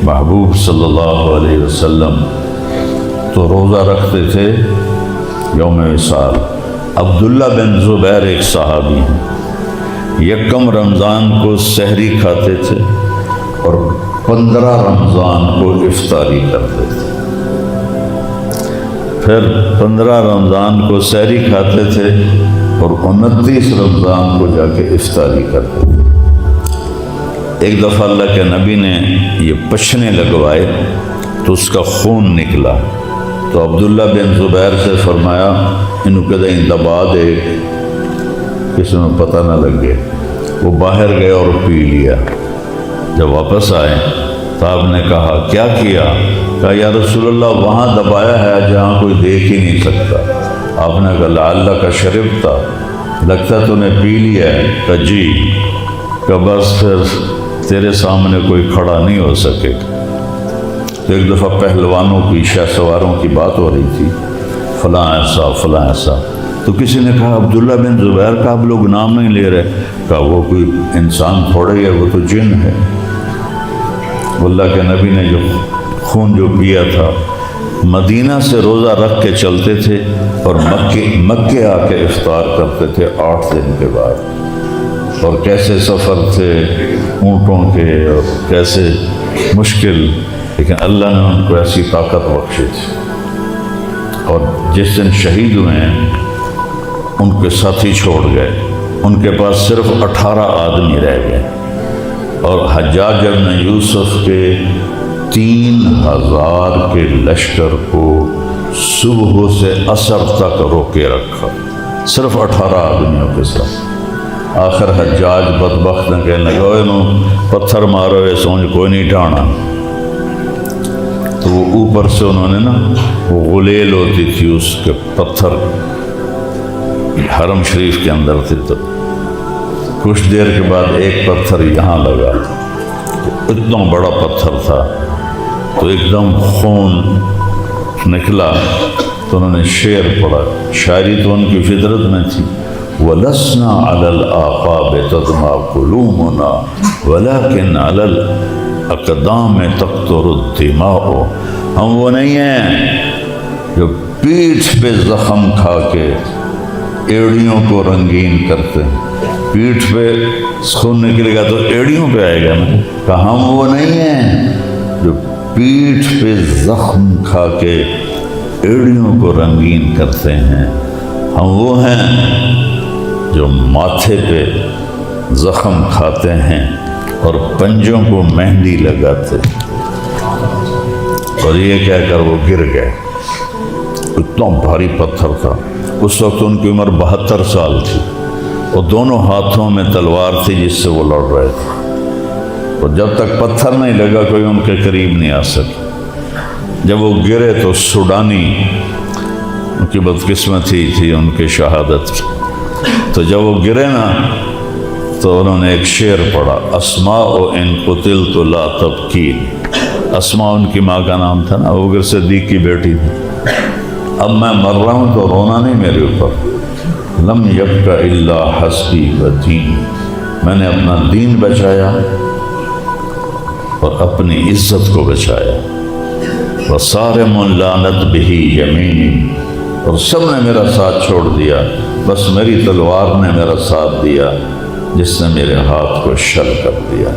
محبوب صلی اللہ علیہ وسلم تو روزہ رکھتے تھے یوم وصال۔ عبداللہ بن زبیر ایک صحابی ہیں، یکم رمضان کو سحری کھاتے تھے اور 15 رمضان کو افطاری کرتے تھے، پھر 15 رمضان کو سحری کھاتے تھے اور 29 رمضان کو جا کے افطاری کرتے تھے۔ ایک دفعہ اللہ کے نبی نے یہ پچھنے لگوائے تو اس کا خون نکلا، تو عبداللہ بن زبیر سے فرمایا انہوں کدیں دبا دے کسی میں پتہ نہ لگے۔ وہ باہر گئے اور پی لیا۔ جب واپس آئے تو آپ نے کہا کیا کیا؟ کہا یا رسول اللہ وہاں دبایا ہے جہاں کوئی دیکھ ہی نہیں سکتا۔ آپ نے کہا لعلک کا شرب تھا، لگتا تو نے پی لیا ہے؟ کہا جی۔ کہ بس پھر تیرے سامنے کوئی کھڑا نہیں ہو سکے۔ تو ایک دفعہ پہلوانوں کی، شاہ سواروں کی بات ہو رہی تھی، فلاں ایسا فلاں ایسا، تو کسی نے کہا عبداللہ بن زبیر کا آپ لوگ نام نہیں لے رہے۔ کہا وہ کوئی انسان تھوڑا ہی ہے، وہ تو جن ہے۔ اللہ کے نبی نے جو خون جو پیا تھا، مدینہ سے روزہ رکھ کے چلتے تھے اور مکے آ کے افطار کرتے تھے 8 دن کے بعد۔ اور کیسے سفر تھے اونٹوں کے اور کیسے مشکل، لیکن اللہ نے ان کو ایسی طاقت بخشی تھی۔ اور جس دن شہید ہوئے ہیں ان کے ساتھی چھوڑ گئے، ان کے پاس صرف 18 آدمی رہ گئے، اور حجاج بن یوسف کے 3000 کے لشکر کو صبح سے عصر تک روکے رکھا، صرف 18 آدمیوں کے ساتھ۔ آخر حجاج بدبخت نے کہنے لگا انہوں پتھر مارو یہ سوچ کوئی نہیں ٹھانا، تو وہ اوپر سے انہوں نے نا وہ غلیل ہوتی تھی اس کے پتھر حرم شریف کے اندر تھے، تو کچھ دیر کے بعد ایک پتھر یہاں لگا، اتنا بڑا پتھر تھا، تو ایک دم خون نکلا، تو انہوں نے شعر پڑھا۔ شاعری تو ان کی فطرت میں تھی، وَلَسْنَا عَلَى الْآقَابِ تَدْمَا قُلُومُنَا وَلَكِنْ عَلَى الْأَقْدَامِ تَقْطُرُ الدِّمَاءُ۔ ہم وہ نہیں ہیں جو پیٹھ پہ زخم کھا کے ایڑیوں کو رنگین کرتے ہیں۔ پیٹھ پہ خون نکلے گا تو ایڑیوں پہ آئے گا نا۔ کہ ہم وہ نہیں ہیں جو پیٹھ پہ زخم کھا کے ایڑیوں کو رنگین کرتے ہیں، ہم وہ ہیں جو ماتھے پہ زخم کھاتے ہیں اور پنجوں کو مہندی لگاتے ہیں۔ اور یہ کہہ کر وہ گر گئے، اتنا بھاری پتھر تھا۔ اس وقت ان کی عمر 72 سال تھی، اور دونوں ہاتھوں میں تلوار تھی جس سے وہ لڑ رہے تھے، اور جب تک پتھر نہیں لگا کوئی ان کے قریب نہیں آ سکا۔ جب وہ گرے تو سوڈانی، ان کی بدقسمتی تھی ان کی شہادت کی، تو جب وہ گرے نا تو انہوں نے ایک شعر پڑھا، اسماء ان قتلت لا تبکین۔ اسماء ان کی ماں کا نام تھا نا، ابوبکر صدیق کی بیٹی تھی۔ اب میں مر رہا ہوں تو رونا نہیں میرے اوپر، لم یبک الا حسبی و دین، میں نے اپنا دین بچایا اور اپنی عزت کو بچایا۔ وصارم لانت بہی یمینی، اور سب نے میرا ساتھ چھوڑ دیا، بس میری تلوار نے میرا ساتھ دیا جس نے میرے ہاتھ کو شل کر دیا۔